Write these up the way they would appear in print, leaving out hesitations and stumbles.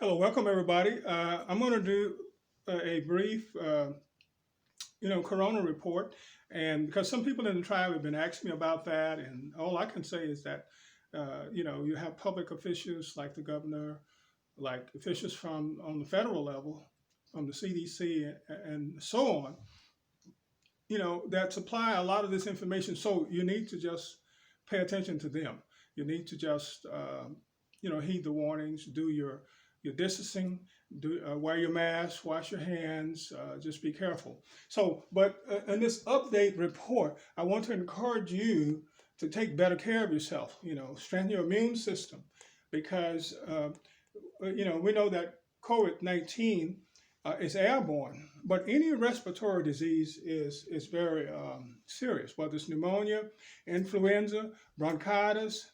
Hello, welcome everybody. I'm going to do a brief, corona report, and because some people in the tribe have been asking me about that, and all I can say is that, you have public officials like the governor, like officials from on the federal level, from the CDC, and so on, that supply a lot of this information. So you need to just pay attention to them. You need to just, heed the warnings, do your distancing, wear your mask, wash your hands, just be careful. So, but in this update report, I want to encourage you to take better care of yourself, strengthen your immune system because we know that COVID-19 is airborne, but any respiratory disease is very serious, whether it's pneumonia, influenza, bronchitis,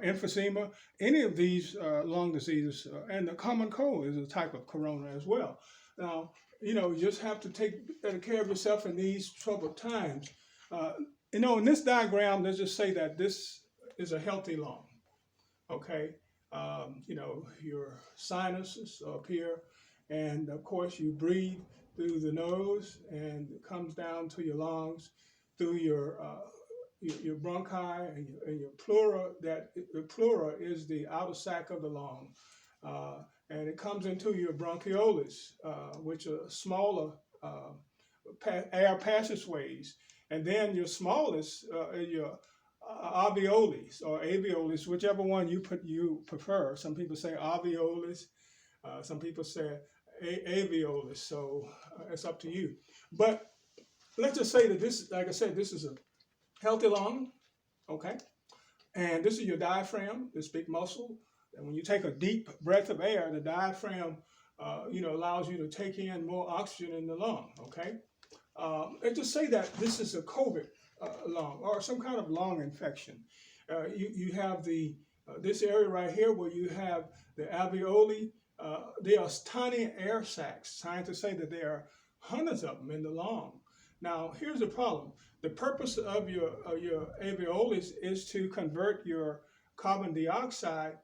emphysema, any of these lung diseases, and the common cold is a type of corona as well. Now, you just have to take better care of yourself in these troubled times. Uh, in this diagram, let's just say that this is a healthy lung. Okay, your sinuses up here, and of course you breathe through the nose, and it comes down to your lungs through your bronchi and your pleura. That the pleura is the outer sac of the lung, and it comes into your bronchioles, which are smaller air passageways, and then your smallest your alveoles or alveoles, whichever one you prefer. Some people say alveoles, some people say alveolus. So it's up to you. But let's just say that this, like I said, this is a healthy lung, okay? And this is your diaphragm, this big muscle. And when you take a deep breath of air, the diaphragm, allows you to take in more oxygen in the lung, okay? Let's just say that this is a COVID lung or some kind of lung infection. You have this area right here where you have the alveoli. They are tiny air sacs. Scientists say that there are hundreds of them in the lung. Now, here's the problem. The purpose of your alveolus is to convert your carbon dioxide,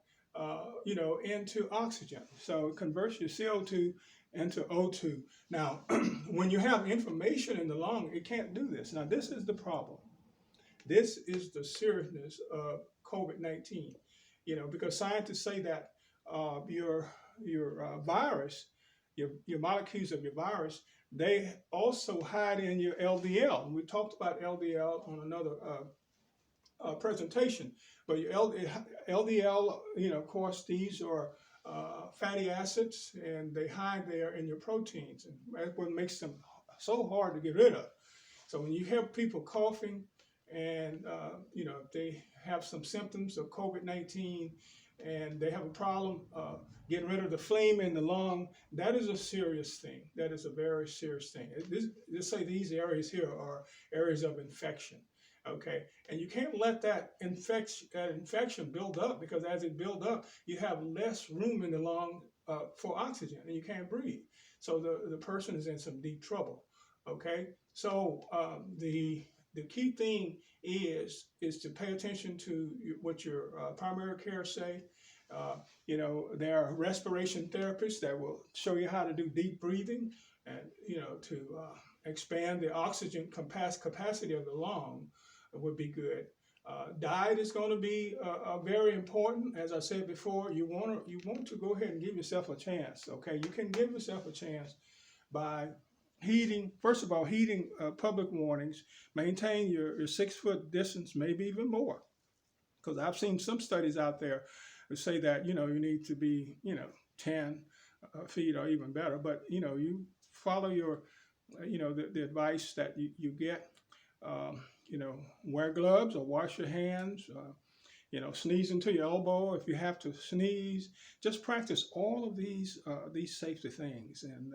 into oxygen. So it converts your CO2 into O2. Now, when you have inflammation in the lung, it can't do this. Now, this is the problem. This is the seriousness of COVID-19. Because scientists say that your virus, your molecules of your virus, they also hide in your LDL. We talked about LDL on another presentation, but your LDL, of course, these are fatty acids, and they hide there in your proteins, and that's what makes them so hard to get rid of. So when you have people coughing, and if they have some symptoms of COVID-19, and they have a problem getting rid of the flame in the lung, that is a serious thing. That is a very serious thing. Let's say these areas here are areas of infection. Okay, and you can't let that infection build up, because as it builds up, you have less room in the lung for oxygen, and you can't breathe. So the person is in some deep trouble. Okay, so the key thing is to pay attention to what your primary care say. There are respiration therapists that will show you how to do deep breathing, and to expand the oxygen capacity of the lung would be good. Diet is going to be very important. As I said before, you want to go ahead and give yourself a chance. Okay, you can give yourself a chance by first of all, heeding public warnings, maintain your 6 foot distance, maybe even more. Because I've seen some studies out there that say that, you need to be, 10 feet or even better. But, you follow the advice that you get, wear gloves or wash your hands, sneeze into your elbow if you have to sneeze. Just practice all of these safety things, and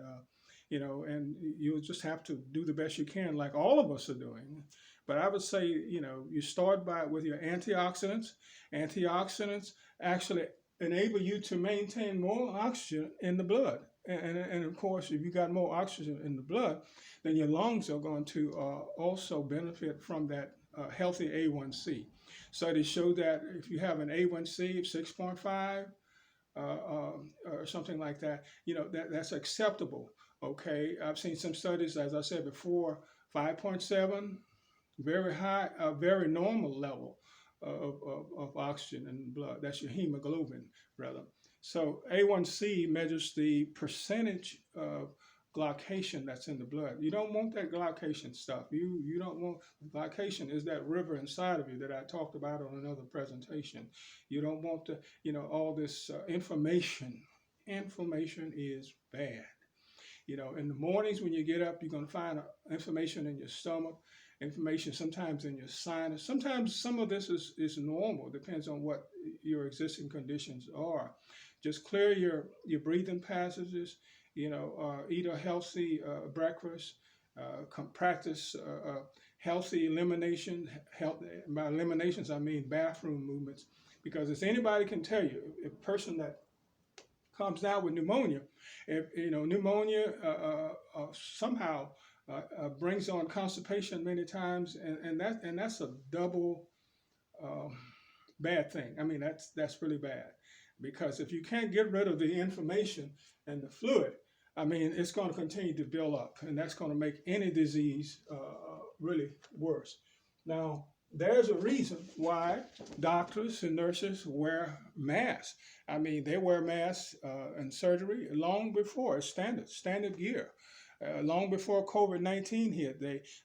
you'll just have to do the best you can, like all of us are doing. But I would say, you start with your antioxidants. Antioxidants actually enable you to maintain more oxygen in the blood. And of course, if you got more oxygen in the blood, then your lungs are going to also benefit from that healthy A1C. Studies show that if you have an A1C of 6.5, or something like that, that's acceptable. Okay, I've seen some studies, as I said before, 5.7, very high, a very normal level of oxygen in the blood. That's your hemoglobin, rather. So A1C measures the percentage of glycation that's in the blood. You don't want that glycation stuff. You don't want glycation is that river inside of you that I talked about on another presentation. You don't want to, all this information. Information is bad. In the mornings when you get up, you're going to find information in your stomach, information sometimes in your sinus. Sometimes some of this is normal, depends on what your existing conditions are. Just clear your breathing passages, eat a healthy breakfast, practice healthy elimination. By eliminations, I mean bathroom movements, because as anybody can tell you, a person that comes down with pneumonia, if pneumonia somehow brings on constipation many times, and that's a double bad thing. I mean, that's really bad, because if you can't get rid of the inflammation and the fluid, I mean, it's going to continue to build up, and that's going to make any disease really worse. Now, there's a reason why doctors and nurses wear masks. I mean, they wear masks in surgery long before standard gear. Long before COVID-19 hit,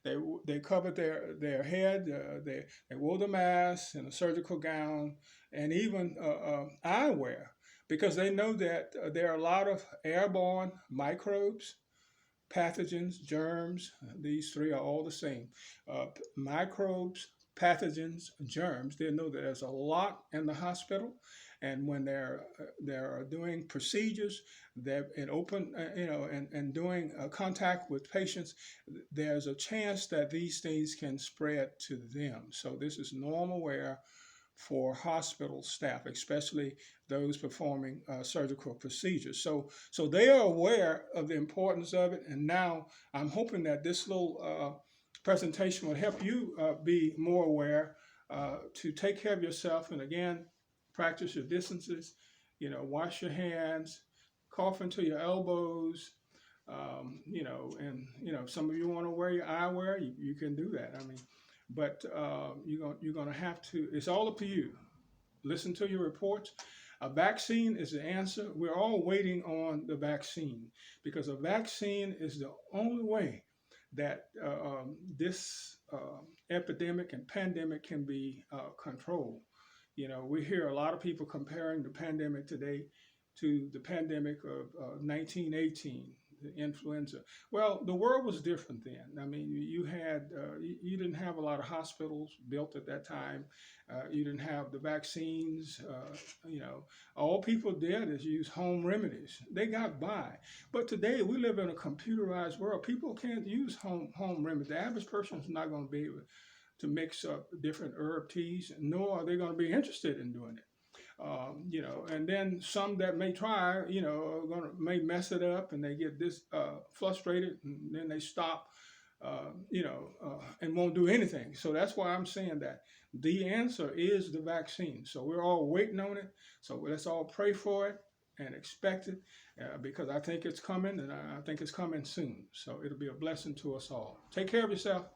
they covered their head, they wore the mask and a surgical gown, and even eyewear, because they know that there are a lot of airborne microbes, pathogens, germs. These three are all the same. Microbes, pathogens, germs. They know that there's a lot in the hospital, and when they're doing procedures, they're in open, and doing contact with patients, there's a chance that these things can spread to them. So this is normal wear for hospital staff, especially those performing surgical procedures. So they are aware of the importance of it, and now I'm hoping that this little presentation will help you be more aware to take care of yourself, and again, practice your distances, wash your hands, cough into your elbows, and some of you want to wear your eyewear, you can do that. I mean, but you're going to have to, it's all up to you. Listen to your reports. A vaccine is the answer. We're all waiting on the vaccine, because a vaccine is the only way that this epidemic and pandemic can be controlled. We hear a lot of people comparing the pandemic today to the pandemic of 1918, the influenza. Well, the world was different then. I mean, you didn't have a lot of hospitals built at that time. You didn't have the vaccines. All people did is use home remedies. They got by. But today we live in a computerized world. People can't use home remedies. The average person is not going to be able to mix up different herb teas, nor are they going to be interested in doing it. And then some that may try, may mess it up, and they get this frustrated, and then they stop, and won't do anything. So that's why I'm saying that the answer is the vaccine. So we're all waiting on it. So let's all pray for it and expect it, because I think it's coming, and I think it's coming soon. So it'll be a blessing to us all. Take care of yourself.